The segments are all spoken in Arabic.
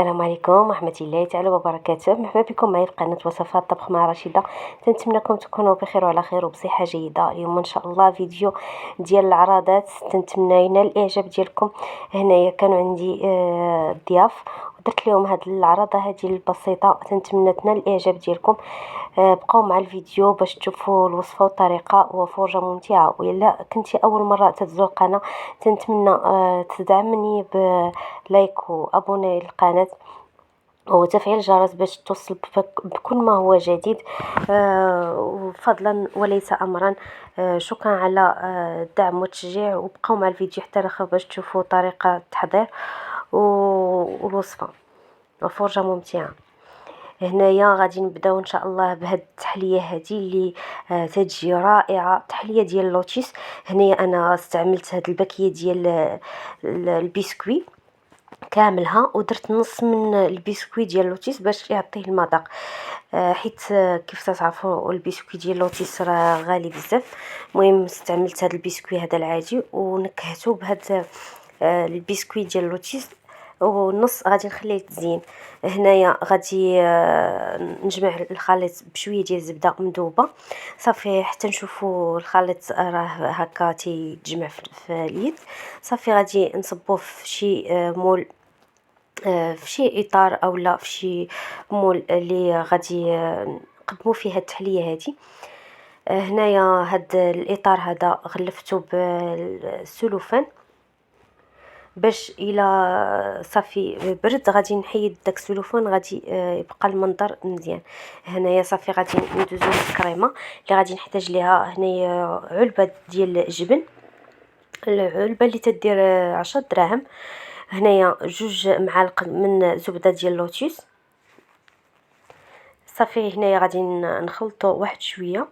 السلام عليكم ورحمة الله تعالى وبركاته. مرحبا بكم معي في قناة وصفات طبخ مع رشيدة. تنتمنىكم تكونوا بخير وعلى خير وبصحة جيدة. اليوم ان شاء الله فيديو ديال العراضات، تنتمنى ينال الاعجاب ديالكم. هنايا كانوا عندي ضياف ودرت لهم هاد العراضه هذه البسيطه، تنتمنى تنال الاعجاب ديالكم. بقاو مع الفيديو باش تشوفوا الوصفه والطريقه وفرجه ممتعه. والا كنتي اول مره تزور القناه تنتمنى تدعمني بلايك وابوني للقناه وتفعيل الجرس باش توصل بكل ما هو جديد. فضلا وليس امرا. شكرا على الدعم والتشجيع، وبقاو مع الفيديو حتى الاخر باش تشوفوا طريقه التحضير والوصفه وفرجه ممتعه. هنايا غادي نبداو ان شاء الله بهاد التحليه هذه اللي تجي رائعه، تحليه ديال اللوتيس. هنايا انا استعملت هاد الباكيه ديال البسكوي كاملها، ودرت نص من البسكوي ديال اللوتيس باش يعطيه المذاق. حيت كيف تعرفوا البسكوي ديال اللوتيس راه غالي بزاف. المهم استعملت هذا البسكوي هذا العادي ونكهته بهذا البسكوي ديال اللوتيس، والنص غادي نخليه يتزين. هنايا غادي نجمع الخليط بشويه ديال الزبده مذوبه صافي حتى نشوفوا الخليط راه هكا تيتجمع في اليد. صافي غادي نصبوه في شي مول، في شي اطار او لا في شي مول اللي غادي نقدموا فيه التحليه هذه. هنايا هاد الاطار هذا غلفته بالسلوفان باش الى صافي برد غادي نحيد داك السلوفان، غادي يبقى المنظر مزيان. هنايا صافي غادي ندوزو للكريمه اللي غادي نحتاج ليها. هنايا علبه ديال الجبن، العلبه اللي تدير 10 دراهم. هنايا 2 معالق من زبده ديال اللوتيس. صافي هنايا غادي نخلطو واحد شويه.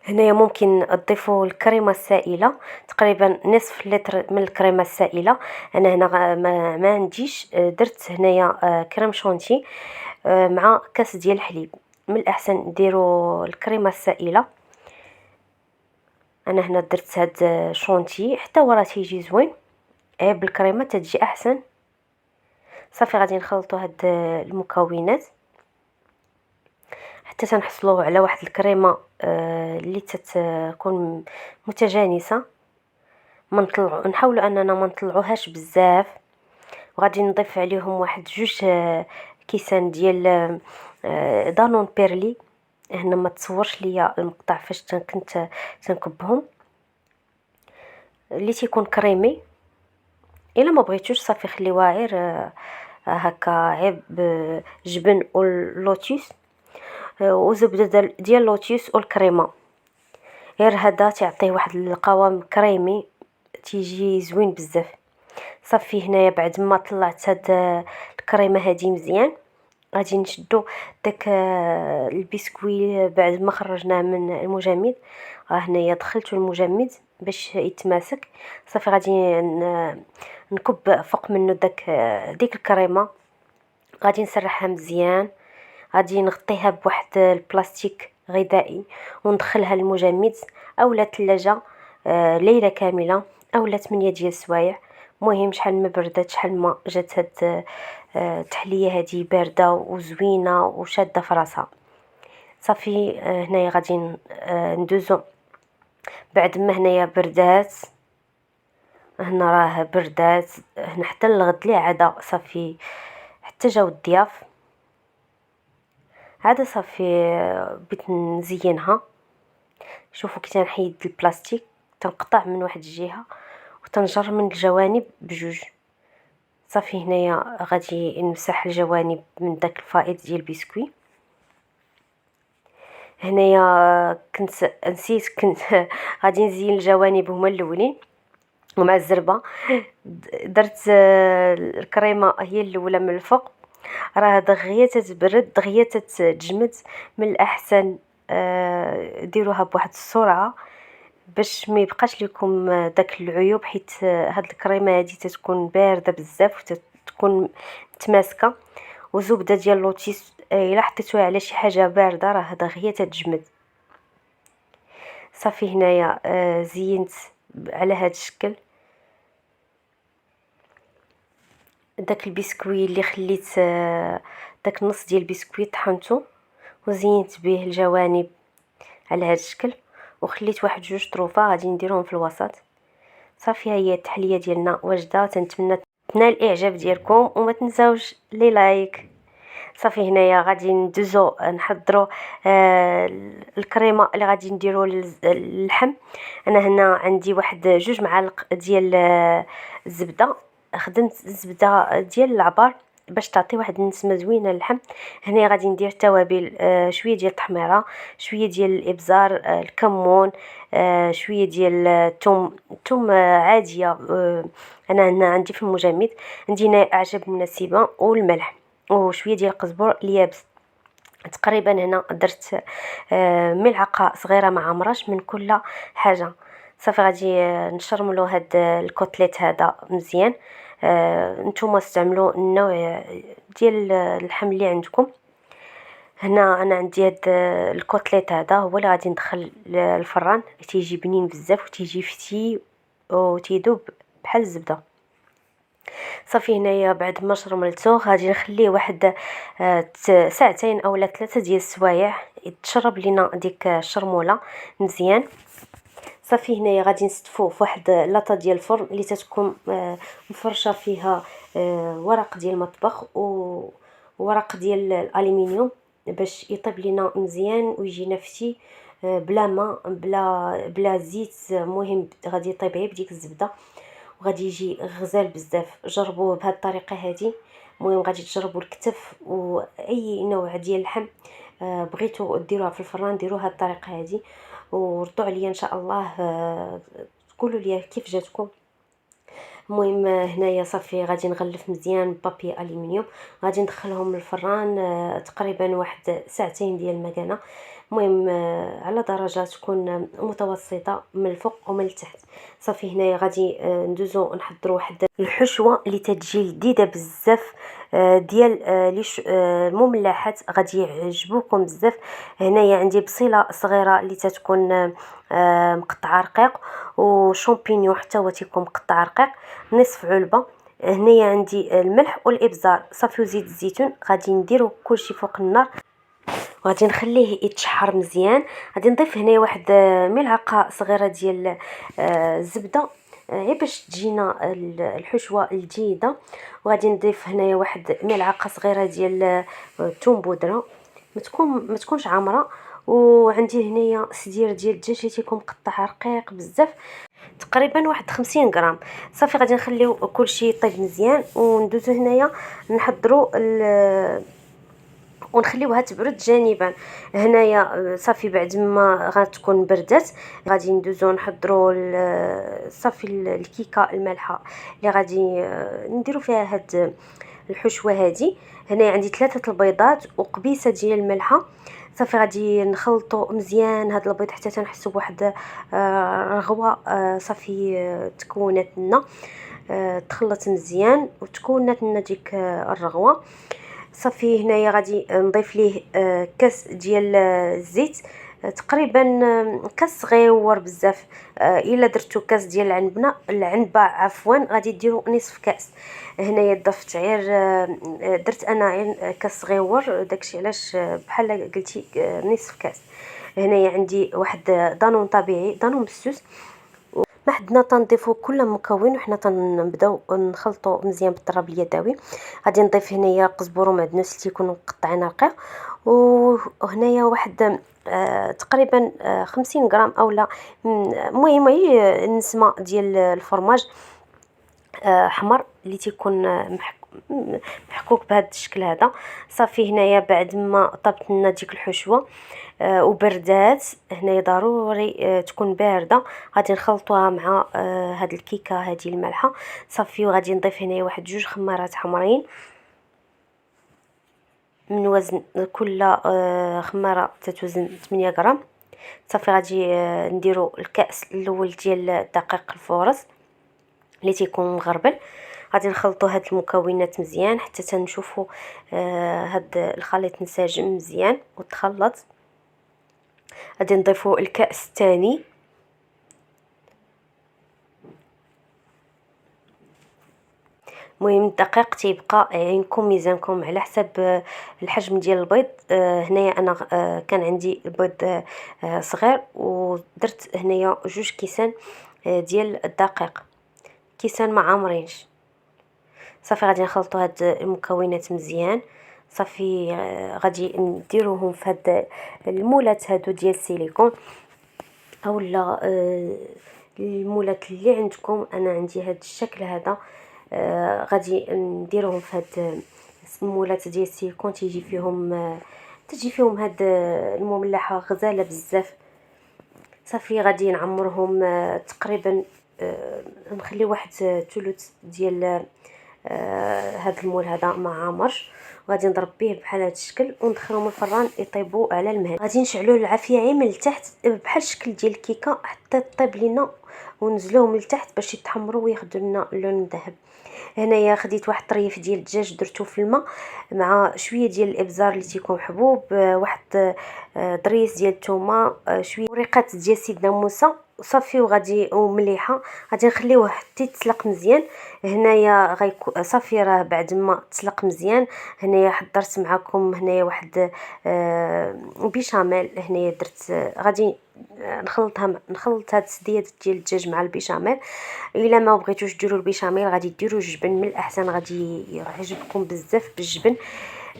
هنايا ممكن تضيفوا الكريمه السائله، تقريبا نصف لتر من الكريمه السائله. انا هنا ما عنديش، درت هنايا كريم شونتي مع كاس ديال الحليب. من الاحسن ديروا الكريمه السائله. انا هنا درت هاد شونتي حتى هو راه تيجي زوين، بالكريمه تتجي احسن. صافي غادي نخلطوا هاد المكونات حتى تنحصلوا على واحد الكريمه اللي تكون متجانسه. نحاولوا اننا ما نطلعوهاش بزاف. وغادي نضيف عليهم واحد 2 كيسان ديال دانون بيرلي. هنا ما تصورش ليا المقطع فاش كنت تنكبهم، اللي تيكون كريمي. الا ما بغيتوش صافي خليوها غير هكا عيب جبن واللوتيس وزبده ديال اللوتيس والكريمه. غير هذا تعطيه واحد القوام كريمي تيجي زوين بزاف. صافي هنايا بعد ما طلعت هاد الكريمه هذه مزيان، غادي نشدو داك البسكوي بعد ما خرجناه من المجمد. هنايا دخلته المجمد باش يتماسك. صافي غادي نكب فوق منه ديك الكريمه، غادي نسرحها مزيان. غادي نغطيها بواحد البلاستيك غذائي وندخلها المجمد اولا الثلاجه ليله كامله اولا 8 ديال السوايع. مهم شحال ما بردات شحال ما جات هاد التحليه هذه بارده وزوينه وشاده في راسها. صافي هنايا غادي ندوزو بعد ما هنايا بردات. هنا راه بردات هنا حتى الغد ليه عدا. صافي حتى جاو الضياف عاد صافي بغيت نزينها. شوفوا كي تنحيد البلاستيك تنقطع من واحد الجهه وتنجر من الجوانب بجوج. صافي هنايا غادي نمسح الجوانب من داك الفائض ديال البسكوي. هنايا كنت نسيت غادي نزين الجوانب هما الاولين ومع الزربه. درت الكريمه هي الاولى من الفوق، راه دغيا تتبرد دغيا تتجمد. من الاحسن ديروها بواحد السرعه باش ما يبقاش لكم داك العيوب، حيت هاد الكريمه هذه تتكون بارده بزاف وتتكون متماسكه. وزبده ديال اللوتيس الا حطيتوها على شي حاجه بارده راه دغيا تتجمد. صافي هنايا زينت على هاد الشكل. داك البسكوي اللي خليت داك النص ديال البسكوي طحنته وزينت به الجوانب على هذا الشكل، وخليت واحد جوج طروفه غادي نديرهم في الوسط. صافي، هي التحليه ديالنا واجده. تنتمنى تنال الاعجاب ديالكم وما تنساوش لي لايك. صافي، هنايا غادي ندوزو نحضروا الكريمه اللي غادي نديرو للحم. انا هنا عندي واحد جوج معالق ديال الزبده. خدمت الزبده ديال العبار باش تعطي واحد النسمه زوينه للحم. هنا غادي ندير توابل، شويه ديال التحميره، شويه ديال الابزار، الكمون، شويه ديال الثوم عاديه. انا هنا عندي في المجمد، عندي هنا اعشاب مناسبه والملح وشويه ديال القزبر اليابس. تقريبا هنا درت ملعقه صغيره مع مرش من كل حاجه. صافي، غادي نشرملو هاد الكوتليت هذا مزيان. نتوما استعملوا النوع ديال اللحم اللي عندكم. هنا انا عندي هاد الكوتليت هذا هو اللي غادي ندخل الفران. تيجي بنين بزاف وتيجي فتي وتيذوب بحال الزبده. صافي، هنايا بعد ما شرملته غادي نخليه واحد ساعتين اولا 3 ديال السوايع يتشرب لينا ديك الشرموله مزيان. صافي، هنايا غادي نستفوه في واحد لاطه ديال الفرن اللي تتكون مفرشه فيها ورق ديال المطبخ وورق ديال الالومنيوم باش يطيب لينا مزيان ويجينا فتي بلا ما بلا زيت. مهم غادي يطيب غير بديك الزبده وغادي يجي غزال بزاف. جربوه بهذه الطريقه هذه. المهم غادي تجربوا الكتف واي نوع ديال اللحم بغيتوا ديروها في الفران، ديروها هذه الطريقه هذه وردوا عليا ان شاء الله. تقولوا لي كيف جاتكم. المهم هنايا صافي غادي نغلف مزيان بابي الومنيوم، غادي ندخلهم للفران تقريبا واحد ساعتين ديال المكانه. المهم على درجه تكون متوسطه من الفوق ومن التحت. صافي، هنايا غادي ندوزو نحضروا واحد الحشوه اللي تتجي لذيذه بزاف ديال المملحات غادي يعجبوكم بزاف. هنايا عندي بصيله صغيره اللي تتكون مقطعه رقيق، وشامبينيون حتى هو تيكون مقطع رقيق، نصف علبه. هنايا عندي الملح والابزار صافي وزيت الزيتون. غادي نديرو كلشي فوق النار وغادي نخليه يتشحر مزيان. غادي نضيف هنا واحد ملعقه صغيره ديال الزبده غير باش تجينا الحشوه الجيده. وغادي نضيف هنايا واحد ملعقه صغيره ديال الثوم بودره، ما تكونش عامره. وعندي هنايا سدير ديال الدجاج اللي تيكون مقطع رقيق بزاف، تقريبا واحد 50 غرام. صافي، غادي نخليو كلشي يطيب مزيان وندوزو هنايا نحضروا ونخليوها تبرد جانبا. هنايا صافي بعد ما غتكون بردات غادي ندوزو نحضروا صافي الكيكه المالحه اللي غادي نديرو فيها هاد الحشوه هذه. هنا عندي 3 البيضات وقبيصه ديال الملحه. صافي، غادي نخلطوا مزيان هاد البيض حتى تنحسوا بواحد رغوه. صافي تكونات لنا، تخلط مزيان وتكونات لنا ديك الرغوه. صافي، هنايا غادي نضيف ليه كاس ديال الزيت، تقريبا كاس صغيور بزاف. الا درتو كاس ديال العنبه عفوا غادي ديروا نصف كاس. هنايا ضفت غير درت انا غير كاس صغيور، داكشي علاش بحال قلتي نصف كاس. هنايا عندي واحد دانون طبيعي، دانون مسوس. ما حدنا تنضيفوا كل مكون وحنا تنبداو نخلطوا مزيان بالضرب اليدوي. غادي نضيف هنايا قزبر ومعدنوس اللي يكونوا مقطعين رقيق، وهنايا واحد تقريبا 50 غرام اولا. المهم هي النسمه ديال الفرماج حمر اللي تيكون محكوك بهذا الشكل هذا. صافي، هنايا بعد ما طابت لنا ديك الحشوه وبردات، هنايا ضروري تكون بارده. غادي نخلطوها مع هاد الكيكه هذه المالحه. صافي، وغادي نضيف هنايا واحد 2 خمارات حمرين من وزن كل خماره تتوزن 8 غرام. صافي، غادي نديرو الكاس الاول ديال دقيق الفورص اللي تيكون مغربل. غادي نخلطوا هاد المكونات مزيان حتى تنشوفوا هاد الخليط انسجم مزيان وتخلط. غادي نضيفوا الكاس الثاني، المهم الدقيق تيبقى عينكم ميزانكم على حسب الحجم ديال البيض. هنايا انا كان عندي البيض صغير، ودرت هنايا 2 كيسان ديال الدقيق، كيسان ما عامرينش. صافي غادي نخلطوا هاد المكونات مزيان. صافي غادي نديروهم في هاد المولات هادو ديال السيليكون اولا المولات اللي عندكم. انا عندي هاد الشكل هذا. غادي نديروهم في هاد المولات ديال السيليكون، تجي فيهم هاد المملحه غزاله بزاف. صافي غادي نعمرهم تقريبا نخلي واحد ثلث ديال هاد المول هذا ما عامرش، وغادي نضرب به بحال هذا الشكل وندخلهم الفران يطيبوا على المهل. غادي نشعلوا العافيه عين من التحت بحال الشكل ديال الكيكه حتى طيب لينا، ونزلوهم لتحت باش يتحمروا وياخذوا لنا اللون الذهب. هنايا خديت واحد الطريف ديال الدجاج درتو في الماء مع شويه ديال الابزار اللي تيكون حبوب، واحد ضريس ديال الثومه، شويه وريقات ديال سيدنا موسى. صافي وغادي ومليحه غادي نخليوه حتى يتسلق مزيان. هنايا صافي راه بعد ما تسلق مزيان هنايا حضرت معكم هنايا واحد بيشاميل. هنايا درت غادي نخلط هاد السديات ديال الدجاج مع البيشاميل. الا ما بغيتوش ديروا البيشاميل غادي ديروا الجبن، من الاحسن غادي يعجبكم بزاف بالجبن.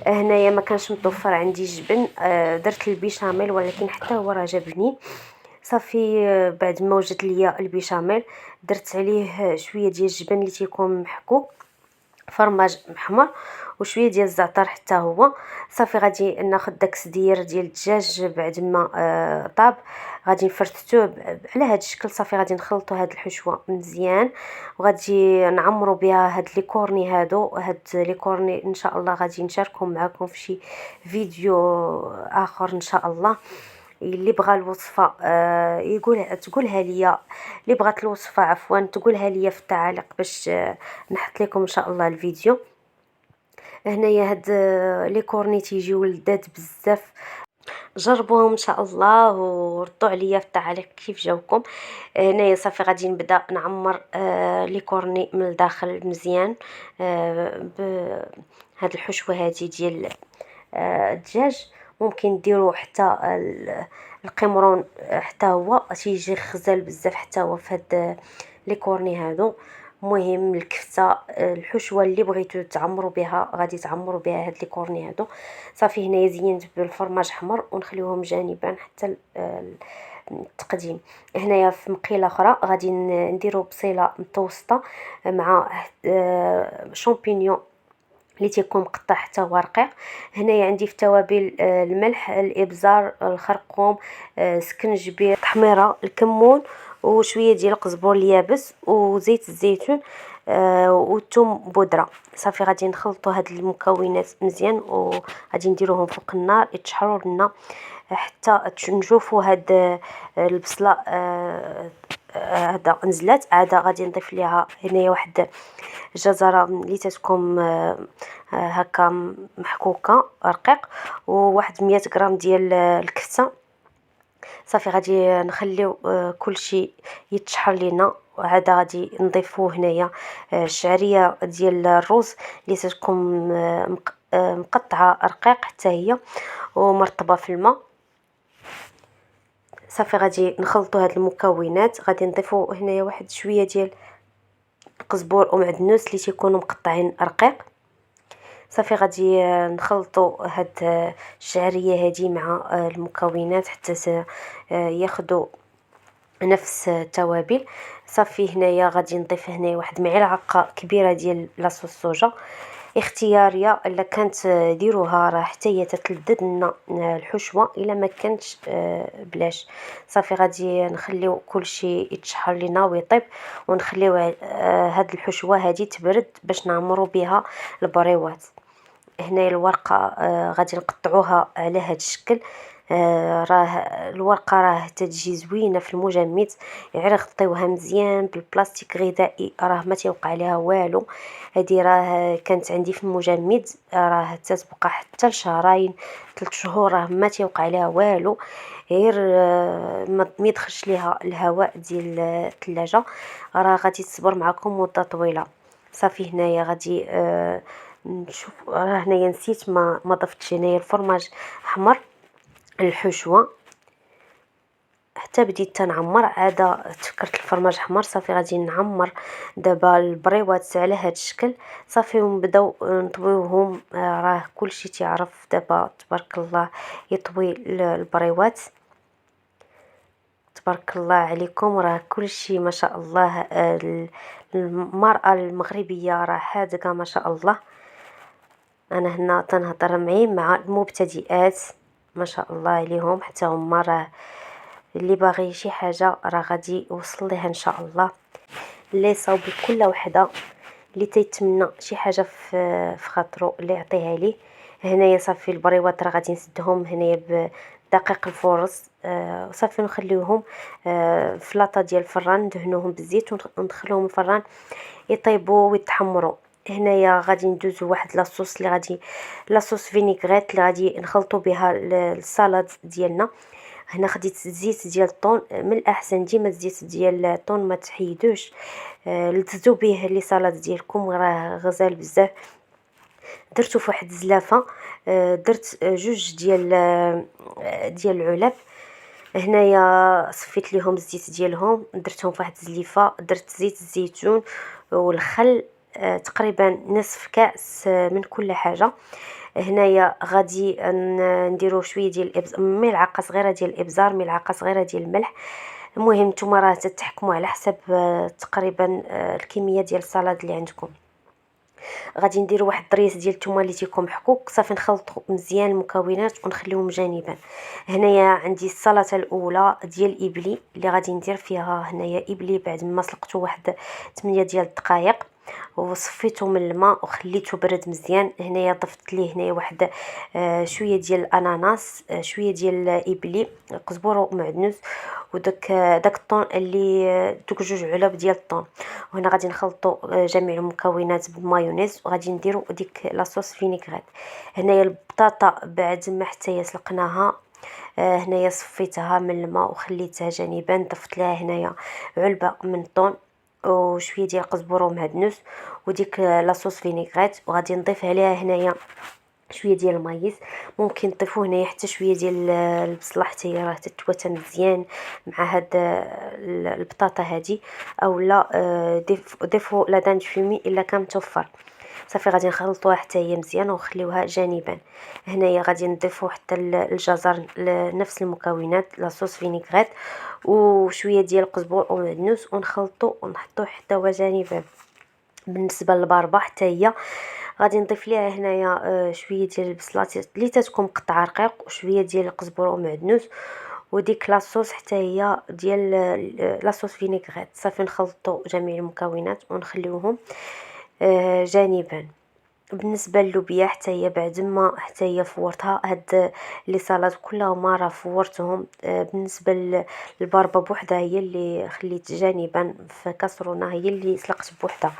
هنايا ما كانش متوفر عندي جبن، درت البيشاميل ولكن حتى هو راه جا بنين. صافي بعد ما وجدت ليا البيشاميل درت عليه شويه ديال الجبن اللي تيكون محكوك، فرماج محمر وشويه ديال الزعتر حتى هو. صافي غادي ناخذ داك السدير ديال الدجاج بعد ما طاب، غادي نفرتوه على هذا الشكل. صافي غادي نخلطوا هاد الحشوه مزيان وغادي نعمروا بها هاد لي كورني هادو. هاد لي كورني ان شاء الله غادي نشاركهم معكم في شي فيديو اخر ان شاء الله. اللي بغى الوصفه تقولها ليا، اللي بغات الوصفه عفوا تقولها ليا في التعاليق باش نحط لكم ان شاء الله الفيديو. هنايا هاد لي كورني تيجيو لذاذ بزاف، جربوهم ان شاء الله وردوا عليا في التعاليق كيف جاوكم. هنايا صافي غادي نبدا نعمر لي كورني من الداخل مزيان بهاد الحشوه هذه ديال الدجاج. ممكن ديروا حتى القمرون حتى هو تيجي خزال بزاف حتى هو في هاد لي كورني هادو. المهم الكفته الحشوه اللي بغيتو تعمروا بها غادي تعمروا بها هاد لي كورني هادو. صافي هنايا زينت بالفرماج حمر ونخليوهم جانبا حتى التقديم. هنايا في مقيله اخرى غادي نديروا بصيله متوسطه مع شامبينيون اللي تيكون مقطع حتى هو رقيق. هنايا عندي في التوابل الملح، الابزار، الخرقوم، سكنجبير، التحميره، الكمون وشويه ديال القزبر اليابس وزيت الزيتون والثوم بودره. صافي غادي نخلطوا هاد المكونات مزيان وغادي نديروهم فوق النار يتشحروا لنا حتى نشوفوا هاد البصله هذا نزلات. عاد غادي نضيف ليها هنايا واحد جزره اللي تتكون هكا محكوكه رقيق، وواحد 100 غرام ديال الكفته. صافي غادي نخليو كلشي يتشحر لينا. وعاد غادي نضيفوه هنايا الشعريه ديال الروز اللي تتكون مقطعه رقيق حتى هي ومرطبه في الماء. صافي غادي نخلطوا هاد المكونات. غادي نضيفوا هنايا واحد شويه ديال القزبور ومعدنوس اللي تيكونوا مقطعين رقيق. صافي غادي نخلطوا هاد الشعريه هذه مع المكونات حتى ياخذوا نفس التوابل. صافي هنايا غادي نضيف هنايا واحد معلقه كبيره ديال لاصوص الصوجا اختياريه، الا كانت ديروها راه حتى هي تتلذذ لنا الحشوه، الا ما كانتش بلاش. صافي غادي نخليو كلشي يتشحر لينا ويطيب ونخليو هاد الحشوه هذه تبرد باش نعمروا بها البريوات. هنا الورقه غادي نقطعوها على هاد الشكل. راه الورقه راه تجي زوينه في المجمد، غير غطيوها مزيان بالبلاستيك غذائي راه ما تيوقع عليها والو. هذه راه كانت عندي في المجمد راه تتبقى حتى لشهرين 3 شهور راه ما تيوقع عليها والو، غير ما يدخلش ليها الهواء ديال الثلاجه. راه غادي تصبر معكم مده طويله. صافي هنايا غادي نشوف. هنايا نسيت ما ضفتش هنايا الفرماج احمر، الحشوه حتى بديت تنعمر، عاد تفكرت الفرماج احمر. صافي غادي نعمر دابا البريوات على هذا الشكل. صافي ونبداو نطويوهم. راه كلشي تعرف دابا تبارك الله يطوي البريوات. تبارك الله عليكم، راه كلشي ما شاء الله. المرأة المغربية راه حاذقة ما شاء الله. انا هنا تنهضر معي مع المبتدئات ما شاء الله عليهم، حتى هما راه اللي باغي شي حاجه راه غادي يوصل ليها ان شاء الله. اللي صاوب كل وحده اللي تيتمنى شي حاجه في خاطرو اللي يعطيها ليه. هنايا صافي البريوات راه غادي نسدهم هنايا بدقيق الفورص. وصافي نخليوهم في لاطا ديال الفران، ندهنوهم بالزيت وندخلوهم الفران يطيبوا ويتحمروا. هنايا غادي ندوزو واحد لاصوص اللي غادي لاصوص فينيغريت اللي غادي نخلطوا بها السلطه ديالنا. هنا خديت زيت ديال الطون. من الاحسن ديما الزيت ديال الطون ما تحيدوش. لتزو به لي سلطه ديالكم، راه غزال بزاف. درتو فواحد الزلافه. درت جوج ديال العلب. هنايا صفيت ليهم الزيت ديالهم، درتهم فواحد الزليفه. درت زيت الزيتون والخل، تقريبا نصف كاس من كل حاجه. هنايا غادي نديرو شويه ديال ملعقه صغيره ديال الابزار، ملعقه صغيره ديال الملح. المهم نتوما راه تتحكموا على حسب تقريبا الكميه ديال السلطه اللي عندكم. غادي نديرو واحد الضريس ديال الثومه اللي تيكون محكوك. صافي نخلطوا مزيان المكونات ونخليهم جانبا. هنايا عندي السلطه الاولى ديال الابلي اللي غادي ندير فيها هنايا ابلي بعد ما سلقته واحد 8 ديال الدقائق وصفيته من الماء وخليته برد مزيان. هنايا ضفت ليه هنايا واحد شويه ديال الاناناس، شويه ديال الابلي، قزبور ومعدنوس، داك الطون اللي دوك جوج علب ديال الطون. وهنا غادي نخلطوا جميع المكونات بالمايونيز وغادي نديروا ديك لاصوص فينيغريت. هنايا البطاطا بعد ما حتى سلقناها، هنايا صفيتها من الماء وخليتها جانبا. ضفت لها هنايا علبه من الطون وشويه ديال القزبر ومعدنوس وديك لاصوص فينيغريت. وغادي نضيف عليها هنايا شويه ديال المايس. ممكن تضيفوا هنايا حتى شويه ديال البصله حتى هي راه تتواتى مزيان مع هاد البطاطا هادي، اولا ضيفوا لا دانج فيمي الا كان متوفر. صافي غادي نخلطوها حتى هي مزيان ونخليوها جانبا. هنايا غادي نضيفوا حتى الجزر، نفس المكونات لاصوص فينيغريت وشويه ديال القزبر ومعدنوس ونخلطوا ونحطوه حتى هو جانبا. بالنسبه للباربه حتى هي غادي نضيف ليها هنايا شويه ديال البصله اللي تتكون مقطعه رقيق وشويه ديال القزبر ومعدنوس وديك لاصوص حتى هي ديال لاصوص فينيغريت. صافي نخلطوا جميع المكونات ونخليوهم جانبا. بالنسبه للوبيا حتى هي بعد ما حتى هي فورتها، هاد لي سلطات كلهم راه فورتهم. بالنسبه للباربه بوحدها هي اللي خليت جانبا في كاسرونه، هي اللي سلقت بوحدها.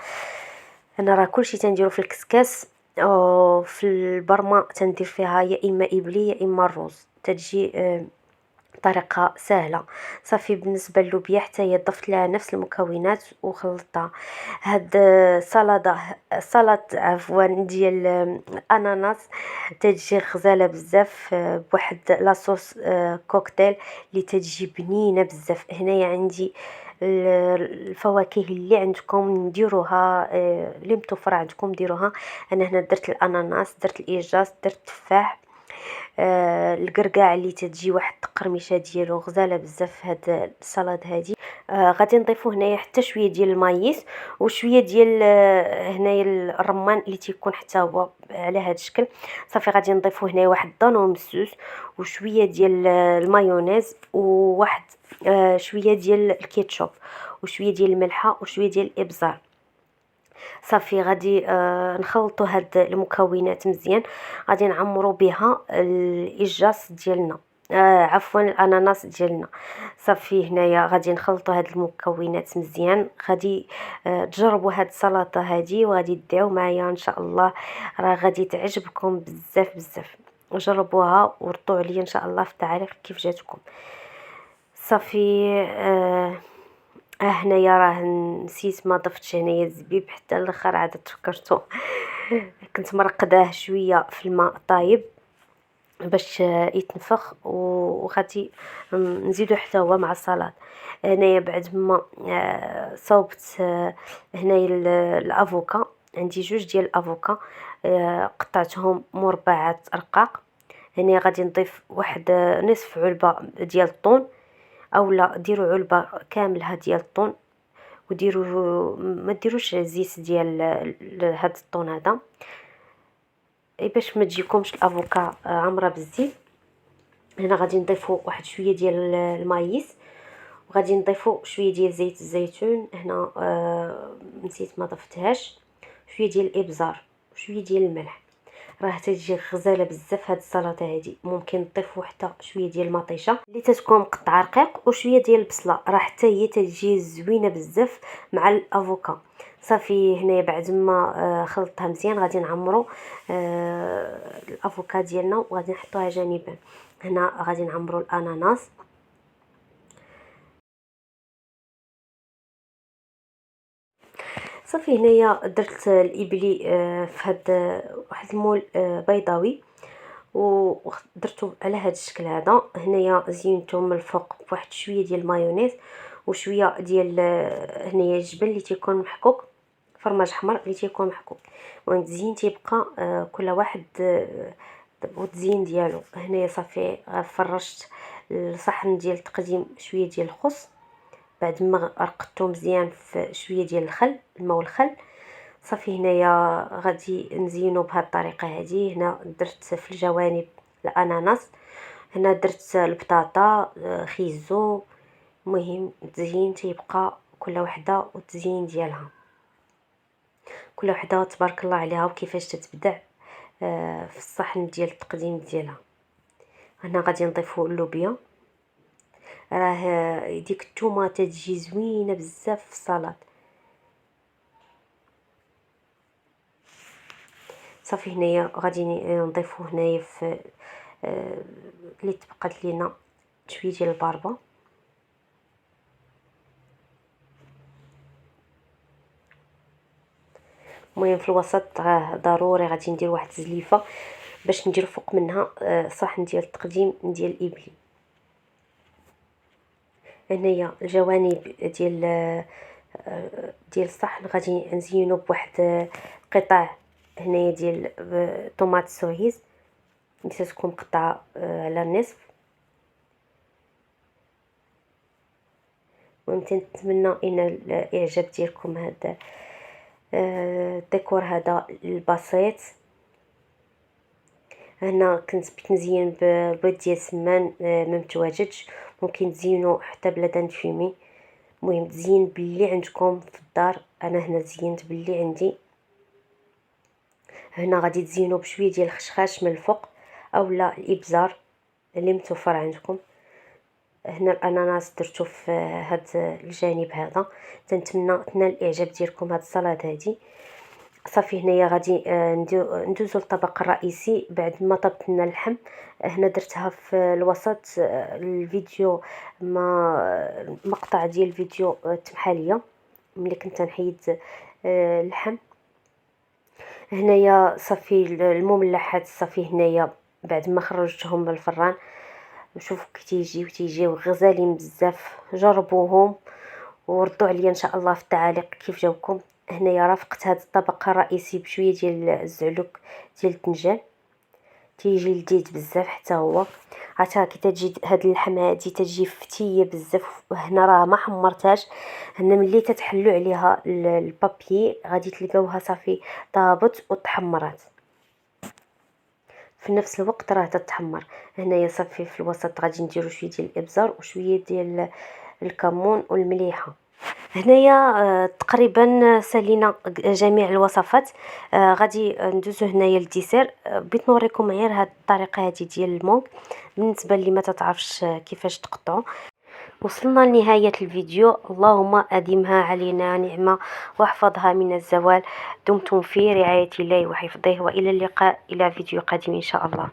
انا راه كلشي تنديرو في الكسكاس او في البرمه تندير فيها يا اما ابلي يا اما الرز، تجي طريقه سهله. صافي بالنسبه للوبيا حتى هي ضفت لها نفس المكونات وخلطتها. هاد سلطه عفوا ديال الاناناس تجي غزاله بزاف بواحد لاصوص كوكتيل اللي تجي بنينه بزاف. هنايا عندي الفواكه اللي عندكم نديروها، اللي متوفره عندكم ديروها. انا هنا درت الاناناس، درت الايجاص، درت التفاح، القرقاع اللي تجي واحد التقرميشه ديالو غزاله بزاف هاد السلطه هادي. غادي نضيفو هنايا حتى شويه ديال المايس وشويه ديال هنايا الرمان اللي تيكون حتى هو على هذا الشكل. صافي غادي نضيفو هنايا واحد الدانون مسوس وشويه ديال المايونيز وواحد شويه ديال الكيتشوب وشويه ديال الملحه وشويه ديال الابزار. صافي غادي نخلطوا هاد المكونات مزيان. غادي نعمروا بها الايجاص ديالنا، عفوا الاناناس ديالنا. صافي هنايا غادي نخلطوا هاد المكونات مزيان. غادي تجربوا هاد السلطه هادي وغادي تدعوا معايا ان شاء الله، راه غادي تعجبكم بزاف بزاف. جربوها وردوا عليا ان شاء الله في التعليق كيف جاتكم. صافي هنايا راه نسيت ما ضفتش هنايا الزبيب حتى الاخر عاد تفكرته. كنت مرقداه شويه في الماء طايب باش يتنفخ، وغادي نزيدو حتى هو مع السلطه. هنايا بعد ما صوبت هنايا الافوكا، عندي جوج ديال الافوكا، قطعتهم مربعات رقاق. هنا غادي نضيف واحد نصف علبه ديال الطون، اولا ديروا علبه كامله ديال الطون، وديروا ما ديروش زيت ديال هاد الطون هذا، باش ما تجيكمش الافوكا عامره بالزيت. هنا غادي نضيفوا واحد شويه ديال المايس، وغادي نضيفوا شويه ديال زيت الزيتون. هنا نسيت ما ضفتهاش، شويه ديال الابزار وشويه ديال الملح. راه تجي غزاله بزاف هاد السلطه هادي. ممكن تضيفوا حتى شويه ديال المطيشه اللي تتكون مقطعه رقيق، وشويه ديال البصله، راه حتى هي تجي زوينه بزاف مع الافوكا. صافي هنا بعد ما خلطتها مزيان غادي نعمروا الافوكا ديالنا وغادي نحطوها جانبا. هنا غادي نعمروا الاناناس. صافي هنايا درت الابلي في هاد واحد المول بيضاوي، ودرتو على هاد الشكل هذا. هنايا زينته من الفوق بواحد شويه ديال المايونيز وشويه ديال هنايا الجبن اللي تيكون محكوك، فرماج احمر اللي تيكون محكوك. المهم التزيين تيبقى كل واحد والتزيين ديالو. هنايا صافي فرشت الصحن ديال التقديم شويه ديال الخس، بعد ما رقدته مزيان في شويه ديال الخل، الماء والخل. صافي هنايا غادي نزينو بهذه الطريقه هذه. هنا درت في الجوانب الاناناس، هنا درت البطاطا، خيزو. المهم التزيين تيبقى كل وحده والتزيين ديالها، كل وحده تبارك الله عليها وكيفاش تتبدع في الصحن ديال التقديم ديالها. هنا غادي نضيفوا اللوبيا، راه ديك الثومه تجي زوينه بزاف في السلطه. صافي هنايا غادي نضيفو هنايا في اللي تبقات لينا شويه ديال الباربه. المهم في الوسط راه ضروري غادي ندير واحد الزليفه باش ندير فوق منها صحن ديال التقديم ديال الابلي. هنايا الجوانب ديال الصحن غادي نزينو بواحد قطع هنايا ديال طوماط سويس اللي تكون مقطعه على النصف. ونتمنى ان الاعجاب ديالكم هذا الديكور هذا البسيط. هنا كنت بغيت نزين بالبيض ديال السمان ما متواجدش، ممكن تزينوا حتى بلدان فيمي. المهم تزين باللي عندكم في الدار. انا هنا زينت باللي عندي. هنا غادي تزينوا بشويه ديال الخشخاش من الفوق اولا الابزار اللي متوفر عندكم. هنا الاناناس درتو في هاد الجانب هذا. تنتمنى تنال الاعجاب ديالكم هاد السلطه هادي. صافي هنايا غادي ندوزو للطبق الرئيسي بعد ما طبت لنا اللحم. هنا درتها في الوسط الفيديو، مقطع ديال الفيديو تمحى ليا ملي كنت نحيد اللحم. هنايا صافي المملحات. صافي هنايا بعد ما خرجتهم من الفران شوفوا كي تيجيو غزالين بزاف. جربوهم وردوا عليا ان شاء الله في التعاليق كيف جاوكم. هنايا رافقت هذا الطبق الرئيسي بشويه ديال الزعلوك ديال الدنجال، تيجي لذيذ بزاف حتى هو. عرفتها كي تجي هاد اللحم هادي تجي فتيه بزاف. هنا راه ما حمرتهاش، هنا ملي تتحلوا عليها البابي غادي تلقاوها صافي طابت وتحمرات في نفس الوقت راه تتحمر. هنايا صافي في الوسط غادي نديرو شويه ديال الابزار وشويه ديال الكمون والمليحه. هنايا تقريبا سالينا جميع الوصفات. غادي ندوزو هنايا للديسير. بغيت نوريكم غير هاد الطريقه هذه ديال المونغ بالنسبه اللي ما تتعرفش كيفاش تقطعو. وصلنا لنهاية الفيديو. اللهم أدمها علينا نعمة واحفظها من الزوال. دمتم في رعاية الله وحفظه، وإلى اللقاء إلى فيديو قادم إن شاء الله.